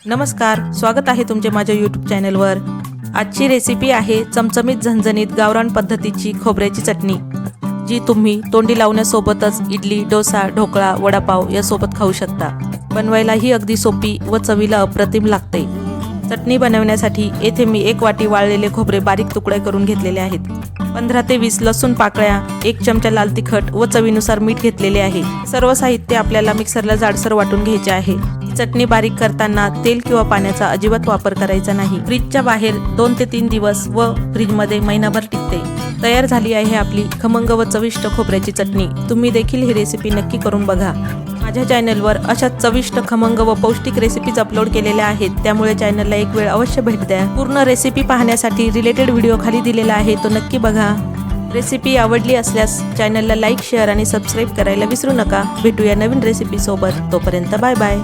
नमस्कार, स्वागत आहे तुमचे माझ्या यूट्यूब चॅनलवर। आजची रेसिपी आहे चमचमीत झणझणीत गावरान पद्धतीची खोबऱ्याची चटणी, जी तुम्ही तोंडी लावण्यासोबतच इडली, डोसा, ढोकळा, वडापाव यासोबत खाऊ शकता। बनवायला ही अगदी सोपी व चवीला अप्रतिम लागते। चटणी बनवण्यासाठी येथे मी 1 वाटी वाळलेले खोबरे बारीक तुकडे करून घेतलेले आहेत। 15 ते 20 लसूण पाकळ्या, 1 चमचा लाल तिखट व चवीनुसार मीठ घेतलेले आहे। सर्व साहित्य आपल्याला मिक्सरला जाडसर वाटून घ्यायचे आहे। चटणी बारीक करताना तेल किंवा पाण्याचा अजिबात वापर करायचा नाही। फ्रीजच्या बाहेर 2 ते 3 दिवस व फ्रीजमध्ये महिनाभर टिकते। तयार झाली आहे आपली खमंग व चविष्ट खोबऱ्याची चटणी। तुम्ही देखील ही रेसिपी नक्की करून बघा। माझ्या चॅनलवर अशा चविष्ट, खमंग व पौष्टिक रेसिपीज अपलोड केलेल्या आहेत, त्यामुळे चॅनलला एक वेळ अवश्य भेट द्या। पूर्ण रेसिपी पाहण्यासाठी रिलेटेड व्हिडिओ खाली दिलेला आहे, तो नक्की बघा। रेसिपी आवडली असल्यास चॅनलला लाईक, शेअर आणि सबस्क्राईब करायला विसरू नका। भेटूया नवीन रेसिपी सोबत, तोपर्यंत बाय बाय।